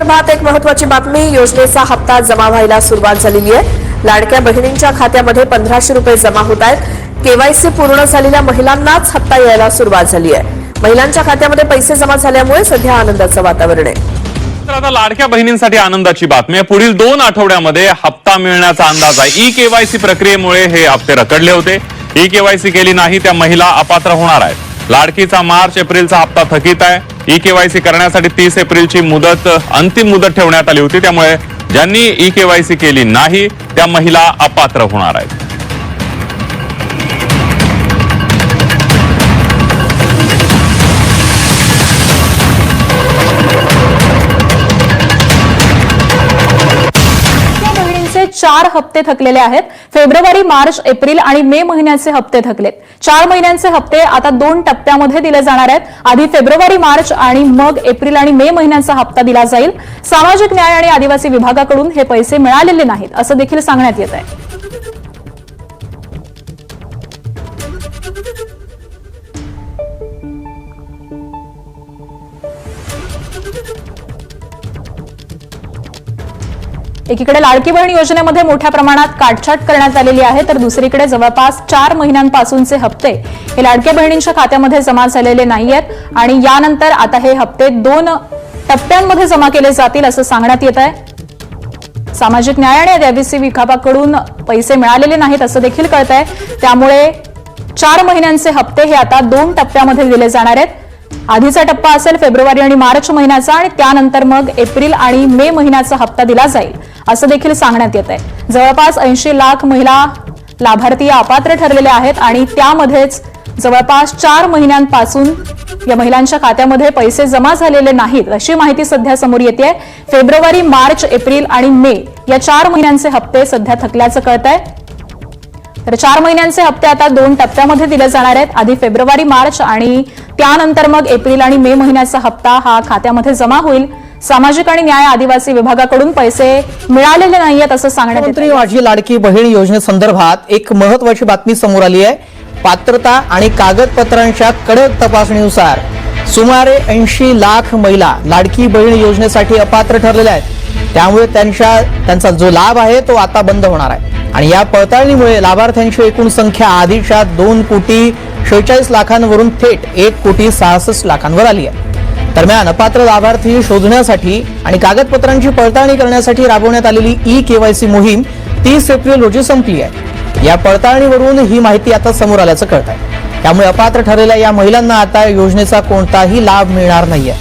संदर्भात एक महत्त्वाची बातमी. योजनेचा हप्ता जमा व्हायला सुरुवात झालेली आहे. लाडक्या बहिणींच्या खात्यामध्ये 1500 रुपये जमा होत आहेत. केवायसी पूर्ण झालेल्या महिलांनाच हप्ता यायला सुरुवात झाली आहे. महिलांच्या खात्यामध्ये पैसे जमा झाल्यामुळे सध्या आनंदाचं वातावरण आहे. तर आता लाडक्या बहिणींसाठी आनंदाची बातमी आहे. पुढील 2 आठवड्यामध्ये हप्ता मिळण्याचा अंदाज आहे. ई केवायसी प्रक्रियेमुळे हे हप्ते रखडले होते. ई केवायसी केली नाही त्या महिला अपात्र होणार आहेत. लाडकीचा मार्च एप्रिलचा हप्ता थकीत आहे. ई केवायसी करण्यासाठी 30 एप्रिलची अंतिम मुदत ठेवण्यात आली होती. त्यामुळे ज्यांनी ई केवायसी केली नाही त्या महिला अपात्र होणार आहेत. चार हप्ते थकलेले आहेत. फेब्रुवारी, मार्च, एप्रिल आणि मे महिन्याचे हप्ते थकलेत. 4 महिन्यांचे हप्ते आता 2 टप्प्यामध्ये दिले जाणार आहेत. आधी फेब्रुवारी, मार्च आणि मग एप्रिल आणि मे महिन्यांचा हप्ता दिला जाईल. सामाजिक न्याय आणि आदिवासी विभागाकडून हे पैसे मिळालेले नाहीत असं देखील सांगण्यात येत आहे. एकीकडे लाडकी बहीण योजनेमध्ये मोठ्या प्रमाणात काटछाट करण्यात आलेली आहे, तर दुसरीकडे जवळपास 4 महिन्यांपासूनचे हप्ते हे लाडक्या बहिणींच्या खात्यामध्ये जमा झालेले नाहीयेत आणि यानंतर आता हे हप्ते 2 टप्प्यांमध्ये जमा केले जातील असं सांगण्यात येत आहे. सामाजिक न्याय आणि आदिवासी विभागाकडून पैसे मिळालेले नाहीत असं देखील कळत आहे. त्यामुळे 4 महिन्यांचे हप्ते हे आता 2 टप्प्यामध्ये दिले जाणार आहेत. आधीचा टप्पा असेल फेब्रुवारी आणि मार्च महिन्याचा आणि त्यानंतर मग एप्रिल आणि मे महिन्याचा हप्ता दिला जाईल असं देखील सांगण्यात येत आहे. जवळपास 80 लाख महिला लाभार्थी अपात्र ठरलेले आहेत आणि त्यामध्येच जवळपास 4 महिन्यांपासून या महिलांच्या खात्यामध्ये पैसे जमा झालेले नाहीत अशी माहिती सध्या समोर येते. फेब्रुवारी, मार्च, एप्रिल आणि मे या 4 महिन्यांचे हप्ते सध्या थकल्याचं कळत आहे. तर 4 महिन्यांचे हप्ते आता 2 टप्प्यामध्ये दिले जाणार आहेत. आधी फेब्रुवारी, मार्च आणि त्यानंतर मग एप्रिल आणि मे महिन्याचा हप्ता हा खात्यामध्ये जमा होईल. सामाजिक आणि न्याय आदिवासी विभागाकडून पैसे मिळालेले नाहीयेत असं सांगण्यात येत आहे. माझी लाडकी बहीण योजनेसंदर्भात एक महत्त्वाची बातमी समोर आली आहे. पात्रता आणि कागदपत्रांच्या कडक तपासणीनुसार सुमारे 80 लाख महिला लाडकी बहीण योजनेसाठी अपात्र ठरलेल्या आहेत. त्यामुळे त्यांचा जो लाभ आहे तो आता बंद होणार आहे आणि या पडताळणीमुळे लाभार्थ्यांची एकूण संख्या आधीच्या 2,46 लाखांवरून थेट 1,66 लाखांवर आली आहे. दरम्यान अपात्र लाभार्थी शोधण्यासाठी आणि कागदपत्रांची पडताळणी करण्यासाठी राबवण्यात आलेली ई केवायसी मोहीम 30 एप्रिल रोजी संपली आहे. या पडताळणीवरून ही माहिती आता समोर आल्याचं कळत आहे. त्यामुळे अपात्र ठरलेल्या या महिलांना आता योजनेचा कोणताही लाभ मिळणार नाहीये.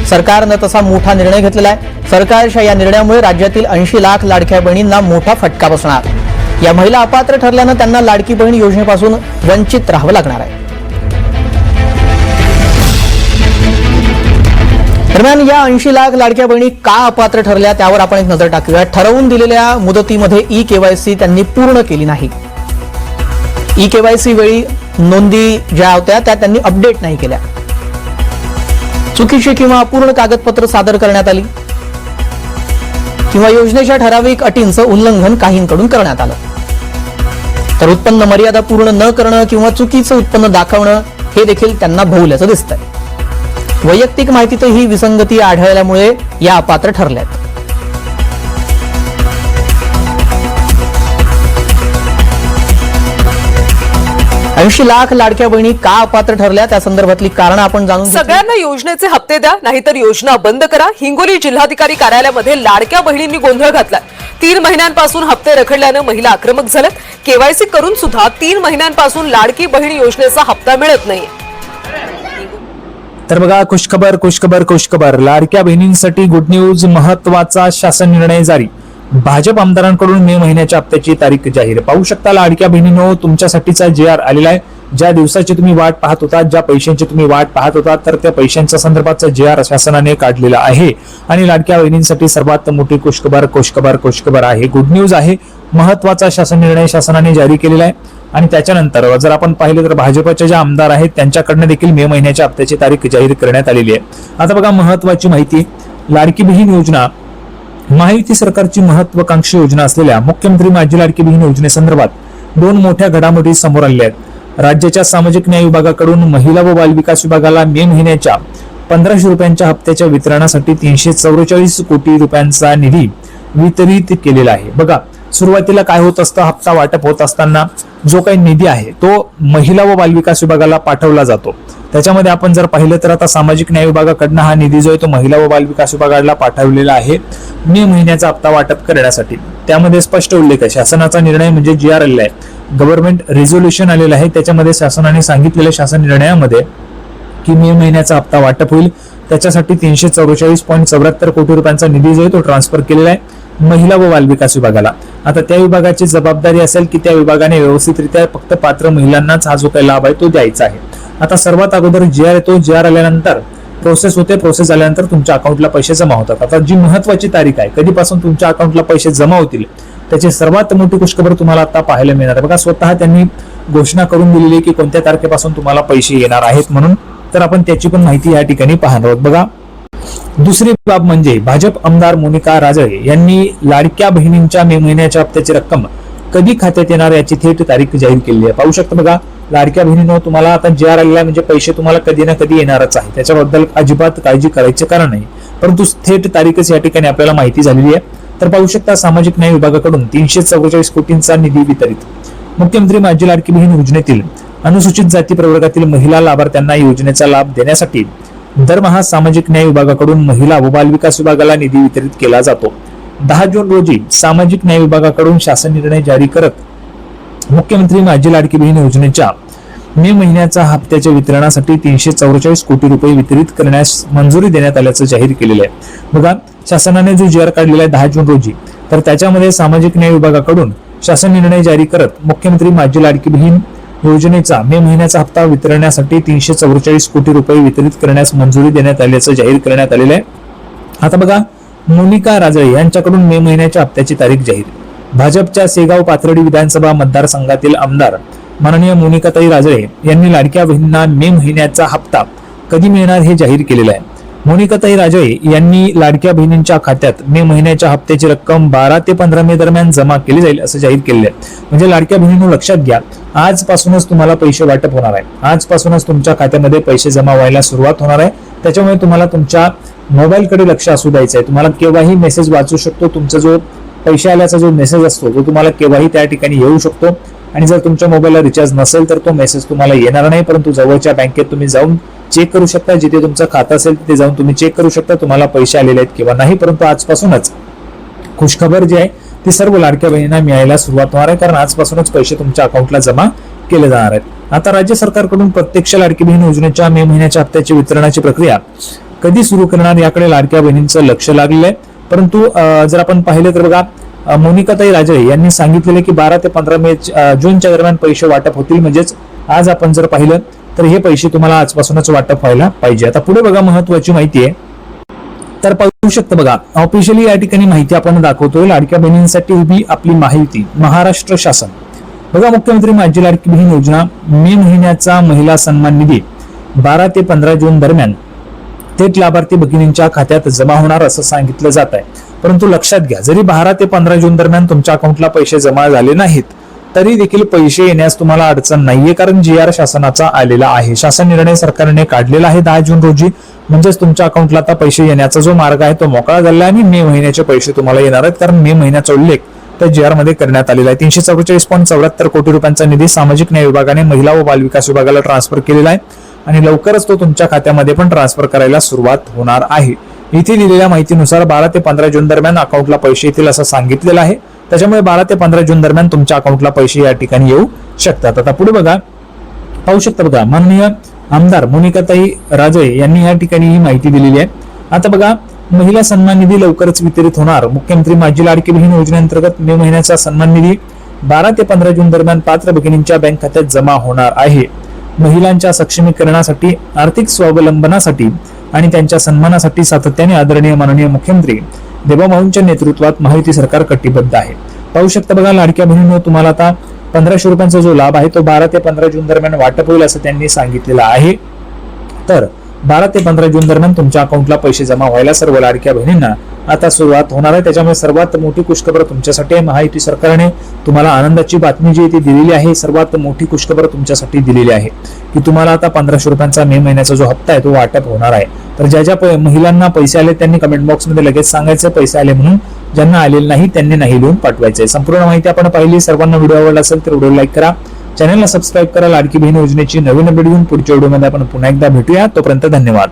सरकारनं तसा मोठा निर्णय घेतलेला आहे. सरकारच्या या निर्णयामुळे राज्यातील 80 लाख लाडक्या बहिणींना मोठा फटका बसणार. या महिला अपात्र ठरल्यानं त्यांना लाडकी बहीण योजनेपासून वंचित राहावं लागणार आहे. दरम्यान या 80 लाख लाडक्या बहिणी का अपात्र ठरल्या त्यावर आपण एक नजर टाकूया. ठरवून दिलेल्या मुदतीमध्ये ई केवायसी त्यांनी पूर्ण केली नाही. ई केवायसी वेळी नोंदी ज्या होत्या त्या त्यांनी अपडेट नाही केल्या. चुकीची किंवा अपूर्ण कागदपत्र सादर करण्यात आली किंवा योजनेच्या ठराविक अटींचं उल्लंघन काहींकडून करण्यात आलं. तर उत्पन्न मर्यादा पूर्ण न करणं किंवा चुकीचं उत्पन्न दाखवणं हे देखील त्यांना भोवल्याचं दिसतंय. वैयक्तिक माहितीतही विसंगती आढळल्यामुळे या अपात्र ठरल्यात. ऐंशी लाख लाडक्या बहिणी का अपात्र ठरल्या त्या संदर्भातली कारण आपण जाणून सगळ्यांना योजनेचे हप्ते द्या नाहीतर योजना बंद करा. हिंगोली जिल्हाधिकारी कार्यालयामध्ये लाडक्या बहिणींनी गोंधळ घातला. 3 महिन्यांपासून हप्ते रखडल्यानं महिला आक्रमक झाल्यात. केवायसी करून सुद्धा 3 महिन्यांपासून लाडकी बहीण योजनेचा हप्ता मिळत नाही. तर बघा, खुशखबर लाडक्या बहिणींसाठी गुड न्यूज. महत्वाचा शासन निर्णय जारी. भाजप आमदारांकडून मे महिन्याच्या हप्त्याची तारीख जाहीर. पाहू शकता लाडक्या बहिणींनो, तुमच्यासाठीचा JR आलेला आहे. ज्या दिवसाची तुम्ही वाट पाहत होता, ज्या पैशांची तुम्ही वाट पाहत होता, तर त्या पैशांच्या संदर्भातचा JR शासनाने काढलेला आहे. आणि लाडक्या बहिणींसाठी सर्वात मोठी खुशखबर आहे, गुड न्यूज आहे. महत्वाचा शासन निर्णय शासनाने जारी केलेला आहे. आणि त्याच्यानंतर जर आपण पाहिलं तर भाजपचे जे आमदार आहेत त्यांच्याकडनं देखील मे महिन्याच्या हप्त्याची तारीख जाहीर करण्यात आलेली आहे. आता बघा, महत्वाची माहिती. लाडकी बहीण योजना महायुती सरकारची महत्वाकांक्षी योजना असलेल्या मुख्यमंत्री माझी लाडकी बहीण योजनेसंदर्भात 2 मोठ्या घडामोडी समोर आल्या आहेत. राज्याच्या सामाजिक न्याय विभागाकडून महिला व बालविकास विभागाला मे महिन्याच्या 1500 रुपयांच्या हप्त्याच्या वितरणासाठी 344 कोटी रुपयांचा निधी वितरित केलेला आहे. बघा, सुरुवातीला काय होत असतं, हप्ता वाटप होत असताना जो काही निधी आहे तो महिला व बालविकास विभागाला पाठवला जातो. त्याच्यामध्ये आपण जर पाहिलं तर आता सामाजिक न्याय विभागाकडनं हा निधी जो आहे तो महिला व बालविकास विभागाला पाठवलेला आहे मे महिन्याचा हप्ता वाटप करण्यासाठी. त्यामध्ये स्पष्ट उल्लेख आहे, शासनाचा निर्णय म्हणजे GR आलेला आहे, गव्हर्नमेंट रेझोल्युशन आलेलं आहे. त्याच्यामध्ये शासनाने सांगितलेल्या शासन निर्णयामध्ये की मे महिन्याचा हप्ता वाटप होईल, त्याच्यासाठी 344.74 कोटी रुपयांचा निधी जो आहे तो ट्रान्सफर केलेला आहे महिला व बालविकास विभागाला. आता त्या विभागाची जबाबदारी असेल की त्या विभागाने व्यवस्थितरित्या फक्त पात्र महिलांनाच हा जो काही लाभ आहे तो द्यायचा आहे. आता सर्वात अगोदर GR येतो, GR आल्यानंतर प्रोसेस होते, प्रोसेस आल्यानंतर तुमच्या अकाउंटला पैसे जमा होतात. आता जी महत्वाची तारीख आहे, कधीपासून तुमच्या अकाउंटला पैसे जमा होतील त्याची सर्वात मोठी खुशखबर तुम्हाला आता पाहायला मिळणार आहे. बघा, स्वतः त्यांनी घोषणा करून दिलेली आहे की कोणत्या तारखेपासून तुम्हाला पैसे येणार आहेत म्हणून. तर आपण त्याची पण माहिती या ठिकाणी पाहणार आहोत. बघा, दुसरी बाब म्हणजे भाजप आमदार मोनिका राजळे यांनी लाडक्या बहिणींच्या मे महिन्याच्या हप्त्याची रक्कम कधी खात्यात येणार याची थेट तारीख जाहीर केली आहे. पाहू शकता बघा, लाडक्या बहिणींनो तुम्हाला आता GR आलेला म्हणजे पैसे तुम्हाला कधी ना कधी येणारच आहे, त्याच्याबद्दल अजिबात काळजी करायचे कारण नाही. परंतु थेट तारीखच या ठिकाणी आपल्याला माहिती झालेली आहे. तर पाहू शकता, सामाजिक न्याय विभागाकडून 344 कोटींचा निधी वितरित. मुख्यमंत्री माझी लाडकी बहीण योजनेतील अनुसूचित जाती प्रवर्गातील महिला लाभार्थ्यांना योजनेचा लाभ देण्यासाठी दरमहा सामाजिक न्याय विभागाकडून महिला व बालविकास विभागाला निधी वितरित केला जातो. 10 जून रोजी सामाजिक न्याय विभागाकडून शासन निर्णय जारी करत मुख्यमंत्री माझी लाडकी बहीण योजनेच्या मे महिन्याच्या हप्त्याच्या वितरणासाठी 344 कोटी रुपये वितरित करण्यास मंजुरी देण्यात आल्याचं जाहीर केलेलं आहे. बघा, शासनाने जो GR काढलेला आहे 10 जून रोजी, तर त्याच्यामध्ये सामाजिक न्याय विभागाकडून शासन निर्णय जारी करत मुख्यमंत्री माझी लाडकी बहीण योजनेचा मे महिन्याचा हप्ता वितरण्यासाठी 344 कोटी रुपये वितरित करण्यास मंजुरी देण्यात आल्याचं जाहीर करण्यात आलेलं आहे. आता बघा, मोनिका राजळे यांच्याकडून मे महिन्याच्या हप्त्याची तारीख जाहीर. भाजपच्या सेगाव पाथर्डी विधानसभा मतदारसंघातील आमदार माननीय मोनिकाताई राजळे यांनी लाडक्या बहिणींना मे महिन्याचा हप्ता कधी मिळणार हे जाहीर केलेलं आहे. मोनिकाताई राजळे यांनी लाडक्या बहिणींच्या खात्यात मे महिन्याच्या हप्त्याची रक्कम 12 ते 15 मे दरम्यान जमा केली जाईल असं जाहीर केलेलं आहे. म्हणजे लाडक्या बहिणींनो लक्षात घ्या, आजपासूनच तुम्हाला पैसे वाटप होणार आहे, आजपासूनच तुमच्या खात्यामध्ये पैसे जमा व्हायला सुरुवात होणार आहे. त्याच्यामुळे तुम्हाला तुमच्या मोबाईलकडे लक्ष असू द्यायचं आहे. तुम्हाला केव्हाही मेसेज वाचू शकतो, तुमचा जो पैसे आल्याचा जो मेसेज असतो तो तुम्हाला केव्हाही त्या ठिकाणी येऊ शकतो. आणि जर तुमच्या मोबाईलला रिचार्ज नसेल तर तो मेसेज तुम्हाला येणार नाही, परंतु जवळच्या बँकेत तुम्ही जाऊन चेक करू शकता, जिथे तुमचं खातं असेल तिथे जाऊन तुम्ही चेक करू शकता तुम्हाला पैसे आलेले आहेत किंवा नाही. परंतु आजपासूनच खुशखबर जी आहे ती सर्व लाडक्या बहिणींना मिळायला सुरुवात होणार आहे, कारण आजपासूनच पैसे तुमच्या अकाउंटला जमा केले जाणार आहेत. आता राज्य सरकारकडून प्रत्यक्ष लाडकी बहीण योजनेच्या मे महिन्याच्या हप्त्याची वितरणाची प्रक्रिया कधी सुरू करणार याकडे लाडक्या बहिणींचं लक्ष लागलेलं आहे. परंतु जर आपण पाहिलं तर बघा, मोनिकाताई राजळे यांनी सांगितलेले की 12 ते 15 जूनच्या दरम्यान पैसे वाटप होतील. म्हणजेच आज आपण जर पाहिलं तर हे पैसे तुम्हाला आजपासूनच वाटप व्हायला पाहिजे. आता पुढे बघा, महत्वाची माहिती आहे. तर पाहू शकता बघा, ऑफिशियली या ठिकाणी माहिती आपण दाखवतोय. लाडक्या बहिणींसाठी उभी आपली माहिती महाराष्ट्र शासन. बघा, मुख्यमंत्री माझी लाडकी बहीण योजना मे महिन्याचा महिला सन्मान निधी 12 ते 15 जून दरम्यान थेट लाभार्थी भगिनींच्या खात्यात जमा होणार असं सांगितलं जात आहे. परंतु लक्षात घ्या, जरी 12 ते 15 जून दरम्यान तुमच्या अकाउंटला पैसे जमा झाले नाहीत तरी देखील पैसे येण्यास तुम्हाला अडचण नाहीये, कारण GR शासनाचा आलेला आहे. शासन निर्णय सरकारने काढलेला आहे 10 जून रोजी. म्हणजेच तुमच्या अकाउंटला आता पैसे येण्याचा जो मार्ग आहे तो मोकळा झाला आहे आणि मे महिन्याचे पैसे तुम्हाला येणार आहेत, कारण मे महिन्याचा उल्लेख त्या GR मध्ये करण्यात आलेला आहे. 344.74 कोटी रुपयांचा निधी सामाजिक न्याय विभागाने महिला व बालविकास विभागाला ट्रान्सफर केलेला आहे आणि लवकरच तो तुमच्या खात्यामध्ये पण ट्रान्सफर करायला सुरुवात होणार आहे. इथे दिलेल्या माहितीनुसार 12 ते 15 जून दरम्यान अकाउंटला पैसे येतील असं सांगितलेलं आहे. त्याच्यामुळे 12 ते 15 जून दरम्यान तुमच्या अकाउंटला पैसे या ठिकाणी येऊ शकतात. आता पुढे बघा, पाहू शकता बघा, माननीय आमदार मोनिकाताई राजळे यांनी या ठिकाणी ही माहिती दिलेली आहे. आता बघा, महिला सन्मान निधी लवकरच वितरित होणार. मुख्यमंत्री माझी लाडकी बहीण योजनेअंतर्गत मे महिन्याचा सन्मान निधी 12 ते 15 जून दरम्यान पात्र भगिनींच्या बँक खात्यात जमा होणार आहे. महिलांच्या सक्षमीकरणासाठी, आर्थिक स्वावलंबनासाठी आणि त्यांच्या सन्मानासाठी सातत्याने आदरणीय माननीय मुख्यमंत्री देवाभाऊंच्या नेतृत्वात महायुती सरकार कटिबद्ध आहे. पाहू शकता बघा, लाडक्या बहिणींनो तुम्हाला आता 1500 रुपयांचा जो लाभ आहे तो 12 ते 15 जून दरम्यान वाटप होईल असं त्यांनी सांगितलेलं आहे. तर 12 ते 15 जून दरम्यान तुमच्या अकाउंटला पैसे जमा व्हायला सर्व लाडक्या बहिणींना आता सुरुवात होणार आहे. त्याच्यामुळे सर्वात मोठी खुशखबर तुमच्यासाठी आहे. महायुती सरकारने तुम्हाला आनंदाची बातमी जी आहे ती दिलेली आहे. सर्वात मोठी खुशखबर तुमच्यासाठी दिलेली आहे की तुम्हाला आता 1500 रुपयांचा मे महिन्याचा जो हप्ता आहे तो वाटप होणार आहे. तर ज्या ज्या महिलांना पैसे आले त्यांनी कमेंट बॉक्समध्ये लगेच सांगायचं पैसे आले म्हणून. ज्यांना आलेले नाही त्यांनी नाही लिहून पाठवायचे. संपूर्ण माहिती आपण पाहिली. सर्वांना व्हिडिओ आवडला असेल तर व्हिडिओ लाईक करा, चॅनलला सबस्क्राईब करा. लाडकी बहीण योजनेची नवीन अपडेट घेऊन पुढच्या व्हिडिओमध्ये आपण पुन्हा एकदा भेटूया. तोपर्यंत धन्यवाद.